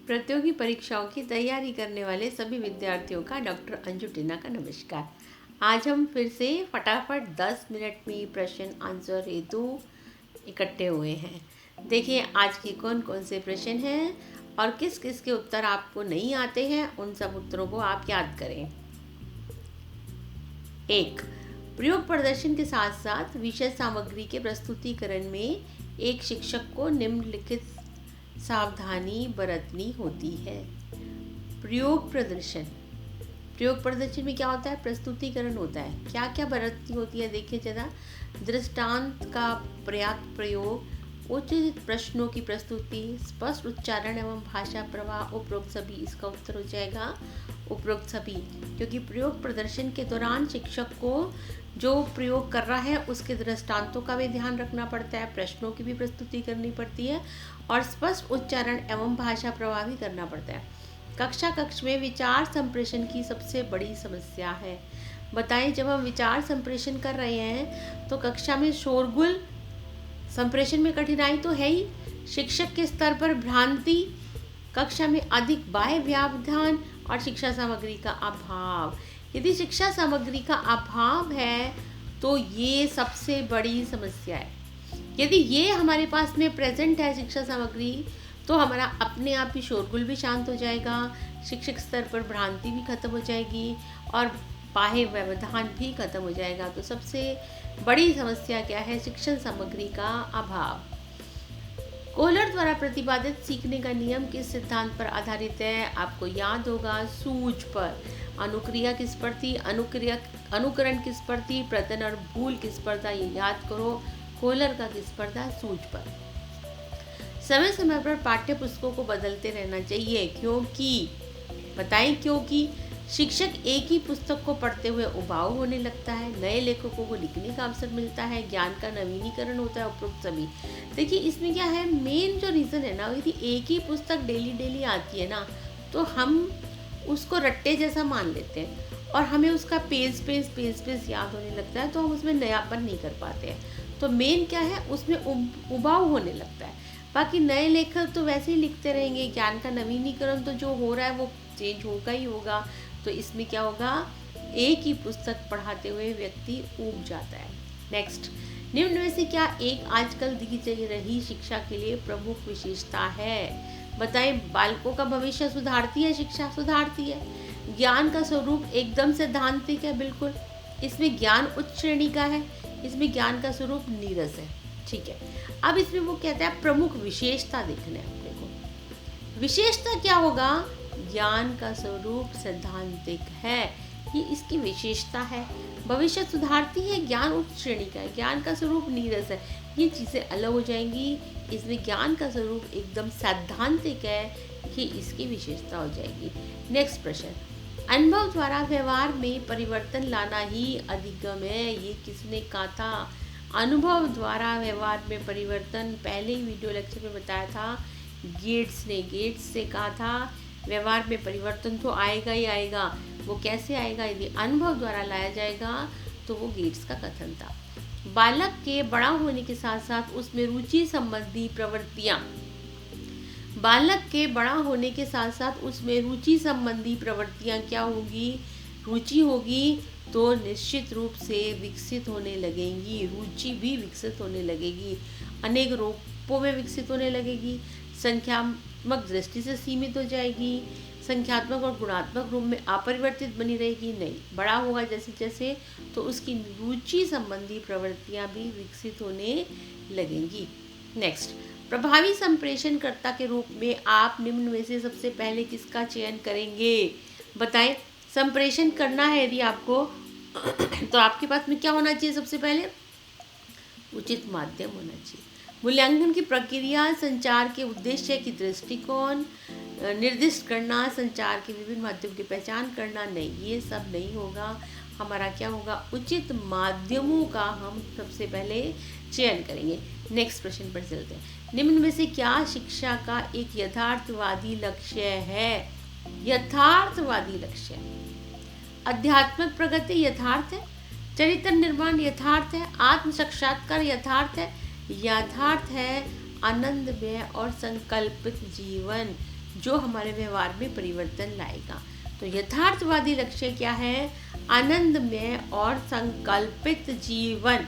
प्रतियोगी परीक्षाओं की तैयारी करने वाले सभी विद्यार्थियों का डॉक्टर अंजू टीना का नमस्कार। आज हम फिर से फटाफट 10 मिनट में प्रश्न आंसर हेतु इकट्ठे हुए हैं। देखिए आज के कौन कौन से प्रश्न हैं और किस किस के उत्तर आपको नहीं आते हैं, उन सब उत्तरों को आप याद करें। 1. प्रयोग प्रदर्शन के साथ साथ विषय सामग्री के प्रस्तुतिकरण में एक शिक्षक को निम्नलिखित सावधानी बरतनी होती है। प्रयोग प्रदर्शन में क्या होता है? प्रस्तुतिकरण होता है। क्या क्या बरतनी होती है देखिए जरा। दृष्टांत का पर्याप्त प्रयोग, उचित प्रश्नों की प्रस्तुति, स्पष्ट उच्चारण एवं भाषा प्रवाह, उपरोक्त सभी। इसका उत्तर हो जाएगा उपरोक्त सभी, क्योंकि प्रयोग प्रदर्शन के दौरान शिक्षक को जो प्रयोग कर रहा है उसके दृष्टांतों का भी ध्यान रखना पड़ता है, प्रश्नों की भी प्रस्तुति करनी पड़ती है और स्पष्ट उच्चारण एवं भाषा प्रवाह भी करना पड़ता है। कक्ष में विचार संप्रेषण की सबसे बड़ी समस्या है। बताएं, जब हम विचार संप्रेषण कर रहे हैं तो कक्षा में शोरगुल, संप्रेषण में कठिनाई तो है ही, शिक्षक के स्तर पर भ्रांति, कक्षा में अधिक बाह्य व्यवधान और शिक्षा सामग्री का अभाव। यदि शिक्षा सामग्री का अभाव है तो ये सबसे बड़ी समस्या है। यदि ये हमारे पास में प्रेजेंट है शिक्षा सामग्री, तो हमारा अपने आप ही शोरगुल भी शांत हो जाएगा, शिक्षक स्तर पर भ्रांति भी खत्म हो जाएगी और बाह्य व्यवधान भी खत्म हो जाएगा। तो सबसे बड़ी समस्या क्या है? शिक्षण सामग्री का अभाव। कोहलर द्वारा प्रतिपादित सीखने का नियम किस सिद्धांत पर आधारित है? आपको याद होगा, सूझ पर। अनुक्रिया किस पर थी? अनुकरण किस पर थी? प्रतन और भूल किस पर था? ये याद करो। कोहलर का किस पर था? सूझ पर। समय समय पर पाठ्य पुस्तकों को बदलते रहना चाहिए, क्योंकि बताएं क्योंकि शिक्षक एक ही पुस्तक को पढ़ते हुए उबाऊ होने लगता है, नए लेखकों को लिखने का अवसर मिलता है, ज्ञान का नवीनीकरण होता है, उपरोक्त सभी। देखिए इसमें क्या है, मेन जो रीज़न है ना, यदि एक ही पुस्तक डेली आती है ना तो हम उसको रट्टे जैसा मान लेते हैं और हमें उसका पेज याद होने लगता है, तो हम उसमें नयापन नहीं कर पाते हैं। तो मेन क्या है, उसमें उबाऊ होने लगता है। बाकी नए लेखक तो वैसे ही लिखते रहेंगे, ज्ञान का नवीनीकरण तो जो हो रहा है वो चेंज होगा ही होगा। तो इसमें क्या होगा, एक ही पुस्तक पढ़ाते हुए व्यक्ति ऊब जाता है। नेक्स्ट, निम्न में से क्या एक आजकल दी जा रही शिक्षा के लिए प्रमुख विशेषता है? बताएं, बालकों का भविष्य सुधारती है शिक्षा? सुधारती है। ज्ञान का स्वरूप एकदम सैद्धांतिक है, बिल्कुल। इसमें ज्ञान उच्च श्रेणी का है, इसमें ज्ञान का स्वरूप नीरस है, ठीक है। अब इसमें वो कहता है प्रमुख विशेषता देखना है अपने को। विशेषता क्या होगा? ज्ञान का स्वरूप सैद्धांतिक है, ये इसकी विशेषता है। भविष्य सुधारती है, ज्ञान उच्च श्रेणी का है, ज्ञान का स्वरूप नीरस है, ये चीज़ें अलग हो जाएंगी। इसमें ज्ञान का स्वरूप एकदम सैद्धांतिक है, ये इसकी विशेषता हो जाएगी। नेक्स्ट प्रश्न, अनुभव द्वारा व्यवहार में परिवर्तन लाना ही अधिगम है, ये किसने कहा था? अनुभव द्वारा व्यवहार में परिवर्तन पहले ही वीडियो लेक्चर में बताया था, गेट्स ने। गेट्स से कहा था व्यवहार में परिवर्तन तो आएगा ही आएगा। वो कैसे आएगा? यदि अनुभव द्वारा लाया जाएगा, तो वो गेट्स का कथन था। बालक के बड़ा होने के साथ साथ उसमें रुचि संबंधी प्रवृत्तियां, बालक के बड़ा होने के साथ साथ उसमें रुचि संबंधी प्रवृत्तियां क्या होगी? रुचि होगी तो निश्चित रूप से विकसित होने लगेंगी, रुचि भी विकसित होने लगेगी, अनेक रूपों में विकसित होने लगेगी, संख्यात्मक दृष्टि से सीमित हो जाएगी, संख्यात्मक और गुणात्मक रूप में अपरिवर्तित बनी रहेगी नहीं। बड़ा होगा जैसे जैसे तो उसकी रुचि संबंधी प्रवृत्तियां भी विकसित होने लगेंगी। नेक्स्ट, प्रभावी संप्रेषणकर्ता के रूप में आप निम्न में से सबसे पहले किसका चयन करेंगे? बताएं, संप्रेषण करना है यदि आपको तो आपके पास में क्या होना चाहिए? सबसे पहले उचित माध्यम होना चाहिए। मूल्यांकन की प्रक्रिया, संचार के उद्देश्य की दृष्टिकोण निर्दिष्ट करना, संचार के विभिन्न माध्यमों की पहचान करना, नहीं, ये सब नहीं होगा। हमारा क्या होगा? उचित माध्यमों का हम सबसे पहले चयन करेंगे। नेक्स्ट प्रश्न पर चलते हैं। निम्न में से क्या शिक्षा का एक यथार्थवादी लक्ष्य है? यथार्थवादी लक्ष्य, आध्यात्मिक प्रगति यथार्थ है, चरित्र निर्माण यथार्थ है, आत्म साक्षात्कार यथार्थ है, यथार्थ है आनंदमय और संकल्पित जीवन। जो हमारे व्यवहार में परिवर्तन लाएगा। तो यथार्थवादी लक्ष्य क्या है? आनंदमय और संकल्पित जीवन।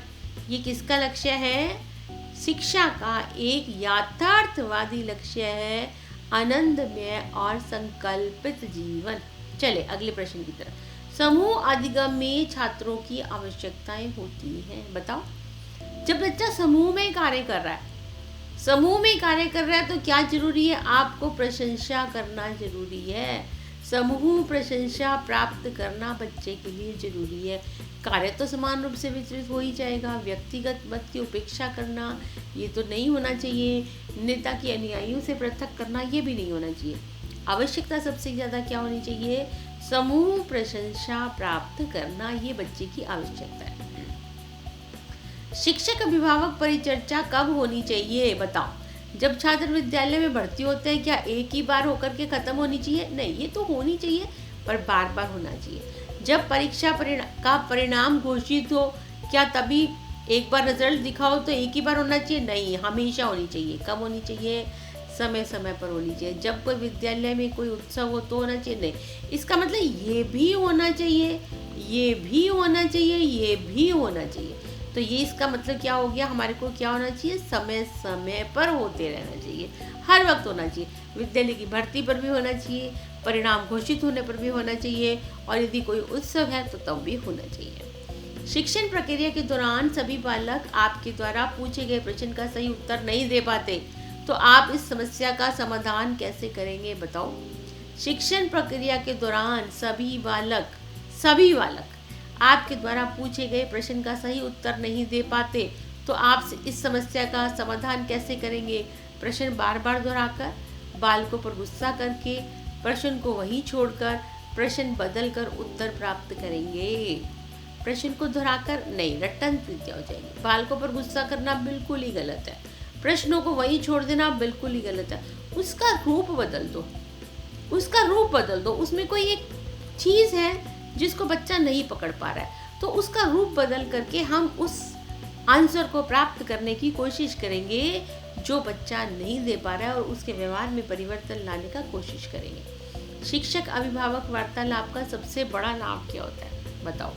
ये किसका लक्ष्य है? शिक्षा का एक यथार्थवादी लक्ष्य है आनंदमय और संकल्पित जीवन। चले अगले प्रश्न की तरफ। समूह अधिगम में छात्रों की आवश्यकताएं होती हैं। बताओ, जब बच्चा समूह में कार्य कर रहा है, तो क्या जरूरी है? आपको प्रशंसा करना जरूरी है। समूह प्रशंसा प्राप्त करना बच्चे के लिए जरूरी है। कार्य तो समान रूप से वितरित हो ही जाएगा। व्यक्तिगत मत की उपेक्षा करना ये तो नहीं होना चाहिए। नेता की अनुयायियों से पृथक करना ये भी नहीं होना चाहिए। आवश्यकता सबसे ज़्यादा क्या होनी चाहिए? समूह प्रशंसा प्राप्त करना, ये बच्चे की आवश्यकता है। शिक्षक अभिभावक परिचर्चा कब होनी चाहिए? बताओ। जब छात्र विद्यालय में भर्ती होते हैं, क्या एक ही बार होकर के खत्म होनी चाहिए? नहीं, ये तो होनी चाहिए, पर बार बार होना चाहिए। जब परीक्षा का परिणाम घोषित हो, क्या तभी एक बार रिजल्ट दिखाओ तो एक ही बार होना चाहिए? नहीं, हमेशा होनी चाहिए। कब होनी चाहिए? समय समय पर होनी चाहिए। जब कोई विद्यालय में कोई उत्सव हो तो होना चाहिए? नहीं, इसका मतलब ये भी होना चाहिए, ये भी होना चाहिए, ये भी होना चाहिए। तो ये इसका मतलब क्या हो गया? हमारे को क्या होना चाहिए? समय समय पर होते रहना चाहिए, हर वक्त होना चाहिए। विद्यालय की भर्ती पर भी होना चाहिए, परिणाम घोषित होने पर भी होना चाहिए, और यदि कोई उत्सव है तो तब भी होना चाहिए। शिक्षण प्रक्रिया के दौरान सभी बालक आपके द्वारा पूछे गए प्रश्न का सही उत्तर नहीं दे पाते, तो आप इस समस्या का समाधान कैसे करेंगे? बताओ। शिक्षण प्रक्रिया के दौरान सभी बालक आपके द्वारा पूछे गए प्रश्न का सही उत्तर नहीं दे पाते, तो आप इस समस्या का समाधान कैसे करेंगे? प्रश्न बार बार दोहराकर, बालकों पर गुस्सा करके, प्रश्न को वहीं छोड़कर प्रश्न बदल कर उत्तर प्राप्त करेंगे। प्रश्न को दोहराकर नहीं, रट्टन तृतीया हो जाएगी। बालकों पर गुस्सा करना बिल्कुल ही गलत है। प्रश्नों को वहीं छोड़ देना बिल्कुल ही गलत है। उसका रूप बदल दो। उसमें कोई एक चीज़ है जिसको बच्चा नहीं पकड़ पा रहा है, तो उसका रूप बदल करके हम उस आंसर को प्राप्त करने की कोशिश करेंगे जो बच्चा नहीं दे पा रहा है, और उसके व्यवहार में परिवर्तन लाने का कोशिश करेंगे। शिक्षक अभिभावक वार्तालाप का सबसे बड़ा लाभ क्या होता है? बताओ।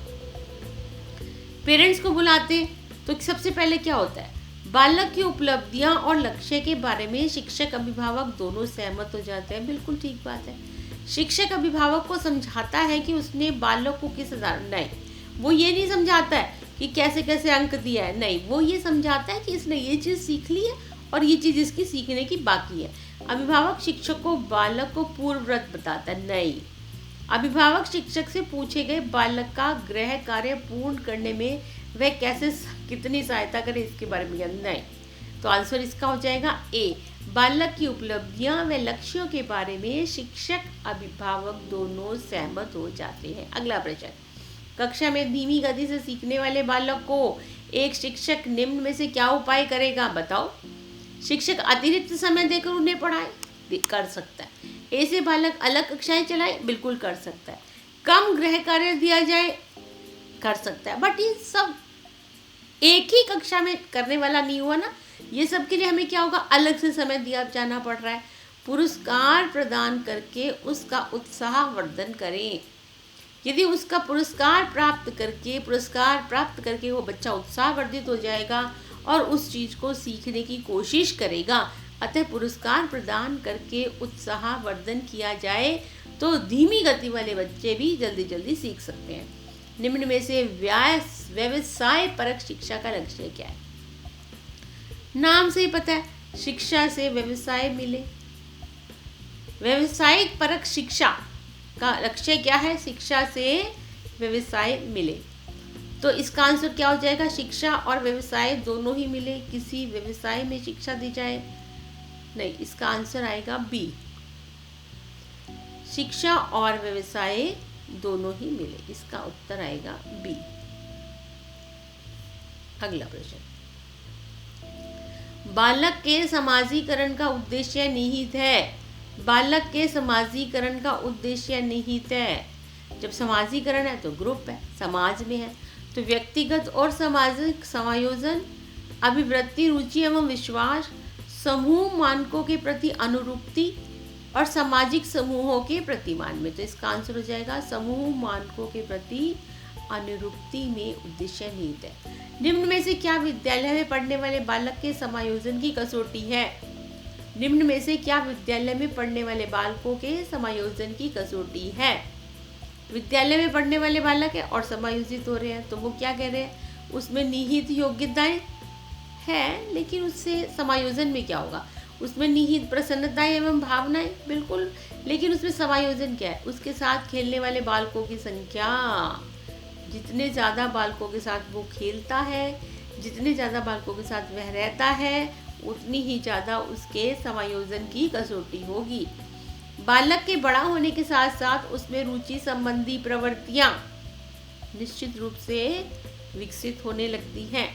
पेरेंट्स को बुलाते तो सबसे पहले क्या होता है? बालक की उपलब्धियां और लक्ष्य के बारे में शिक्षक अभिभावक दोनों सहमत हो जाते हैं। बिल्कुल ठीक बात है। शिक्षक अभिभावक को समझाता है कि उसने बालक को किस नहीं, वो ये नहीं समझाता है कि कैसे कैसे अंक दिया है। नहीं, वो ये समझाता है कि इसने ये चीज़ सीख ली है और ये चीज़ इसकी सीखने की बाकी है। अभिभावक शिक्षक को बालक को पूर्वव्रत बताता है। नहीं, अभिभावक शिक्षक से पूछे गए बालक का गृह कार्य पूर्ण करने में वह कैसे कितनी सहायता करे, इसके बारे में नहीं। तो आंसर इसका हो जाएगा ए। बालक की उपलब्धियां व लक्ष्यों के बारे में शिक्षक अभिभावक दोनों सहमत हो जाते हैं। अगला प्रश्न। कक्षा में धीमी गति से सीखने वाले बालक को एक शिक्षक निम्न में से क्या उपाय करेगा? बताओ। शिक्षक अतिरिक्त समय देकर उन्हें पढ़ाए, कर सकता है। ऐसे बालक अलग कक्षाएं चलाए, बिल्कुल कर सकता है। कम गृह कार्य दिया जाए, कर सकता है। बट ये सब एक ही कक्षा में करने वाला नहीं हुआ ना, ये सब के लिए हमें क्या होगा? अलग से समय दिया जाना पड़ रहा है। पुरस्कार प्रदान करके उसका उत्साह वर्धन करें। यदि उसका पुरस्कार प्राप्त करके वो बच्चा उत्साहवर्धित हो जाएगा और उस चीज़ को सीखने की कोशिश करेगा। अतः पुरस्कार प्रदान करके उत्साहवर्धन किया जाए तो धीमी गति वाले बच्चे भी जल्दी जल्दी सीख सकते हैं। निम्न में से व्यवसाय परक शिक्षा का लक्ष्य क्या है? नाम से ही पता है, शिक्षा से व्यवसाय मिले। व्यवसायिक परक शिक्षा का लक्ष्य क्या है? शिक्षा से व्यवसाय मिले। तो इसका आंसर क्या हो जाएगा? शिक्षा और व्यवसाय दोनों ही मिले। किसी व्यवसाय में शिक्षा दी जाए, नहीं, इसका आंसर आएगा बी। शिक्षा और व्यवसाय दोनों ही मिले, इसका उत्तर आएगा बी। अगला प्रश्न। बालक के समाजीकरण का उद्देश्य निहित है। बालक के समाजीकरण का उद्देश्य निहित है। जब समाजीकरण है तो ग्रुप है, समाज में है, तो व्यक्तिगत और सामाजिक समायोजन, अभिवृत्ति, रुचि एवं विश्वास, समूह मानकों के प्रति अनुरूपति, और सामाजिक समूहों के प्रतिमान में। तो इसका आंसर हो जाएगा समूह मानकों के प्रति अनुरूपति में उद्देश्य निहित है। निम्न में से क्या विद्यालय में पढ़ने वाले बालक के समायोजन की कसौटी है? निम्न में से क्या विद्यालय में पढ़ने वाले बालकों के समायोजन की कसौटी है? विद्यालय में पढ़ने वाले बालक है और समायोजित हो रहे हैं, तो वो क्या कह रहे हैं? उसमें निहित योग्यताएं है, लेकिन उससे समायोजन में क्या होगा? उसमें निहित प्रसन्नताएं एवं भावनाएं, बिल्कुल, लेकिन उसमें समायोजन क्या है? उसके साथ खेलने वाले बालकों की संख्या। जितने ज़्यादा बालकों के साथ वो खेलता है, जितने ज़्यादा बालकों के साथ वह रहता है, उतनी ही ज़्यादा उसके समायोजन की कसौटी होगी। बालक के बड़ा होने के साथ साथ उसमें रुचि संबंधी प्रवृत्तियां निश्चित रूप से विकसित होने लगती हैं।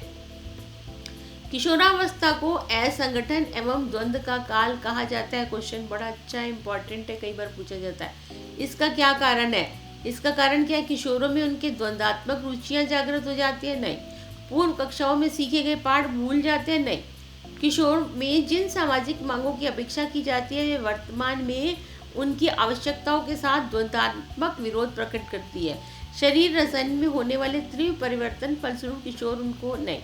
किशोरावस्था को असंगठन एवं द्वंद्व का काल कहा जाता है। क्वेश्चन बड़ा अच्छा इंपॉर्टेंट है, कई बार पूछा जाता है। इसका क्या कारण है? इसका कारण क्या है? किशोरों में उनके द्वंद्वात्मक रुचियां जागृत हो जाती है? नहीं। पूर्व कक्षाओं में सीखे गए पाठ भूल जाते हैं? नहीं। किशोर में जिन सामाजिक मांगों की अपेक्षा की जाती है वे वर्तमान में उनकी आवश्यकताओं के साथ द्वंद्वात्मक विरोध प्रकट करती है। शरीर रसायन में होने वाले तीव्र परिवर्तन फलस्वरूप किशोर उनको नहीं।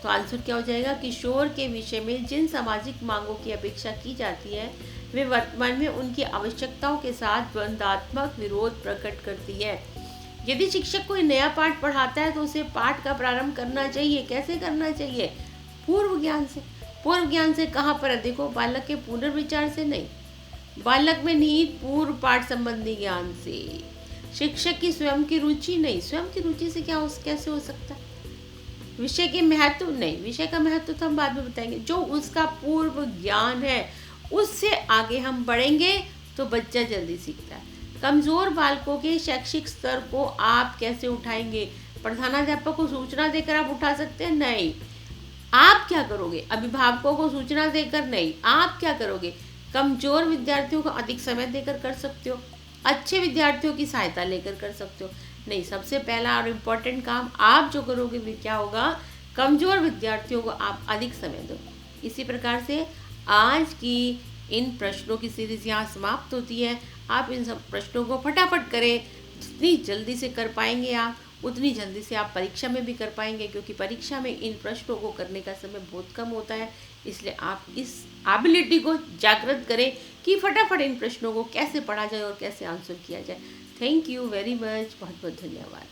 तो आंसर क्या हो जाएगा? किशोर के विषय में जिन सामाजिक मांगों की अपेक्षा की जाती है वे वर्तमान में उनकी आवश्यकताओं के साथ द्वंद्वात्मक विरोध प्रकट करती है। यदि शिक्षक कोई नया पाठ पढ़ाता है तो उसे पाठ का प्रारंभ करना चाहिए। कैसे करना चाहिए? पूर्व ज्ञान से। पूर्व ज्ञान से कहाँ पर है? देखो, बालक के पुनर्विचार से नहीं, बालक में निहित पूर्व पाठ संबंधी ज्ञान से। शिक्षक की स्वयं की रुचि नहीं, स्वयं की रुचि से कैसे हो सकता है? विषय के महत्व नहीं, विषय का महत्व तो हम बाद में बताएंगे। जो उसका पूर्व ज्ञान है उससे आगे हम बढ़ेंगे तो बच्चा जल्दी सीखता है। कमजोर बालकों के शैक्षिक स्तर को आप कैसे उठाएंगे? प्रधानाध्यापक को सूचना देकर आप उठा सकते हैं? नहीं। आप क्या करोगे? अभिभावकों को सूचना देकर नहीं। आप क्या करोगे? कमजोर विद्यार्थियों को अधिक समय देकर कर सकते हो, अच्छे विद्यार्थियों की सहायता लेकर कर सकते हो। नहीं, सबसे पहला और इम्पोर्टेंट काम आप जो करोगे वो क्या होगा? कमजोर विद्यार्थियों को आप अधिक समय दो। इसी प्रकार से आज की इन प्रश्नों की सीरीज यहाँ समाप्त होती है। आप इन सब प्रश्नों को फटाफट करें। जितनी जल्दी से कर पाएंगे आप, उतनी जल्दी से आप परीक्षा में भी कर पाएंगे, क्योंकि परीक्षा में इन प्रश्नों को करने का समय बहुत कम होता है। इसलिए आप इस एबिलिटी को जागृत करें कि फटाफट इन प्रश्नों को कैसे पढ़ा जाए और कैसे आंसर किया जाए। Thank you very much. बहुत बहुत धन्यवाद।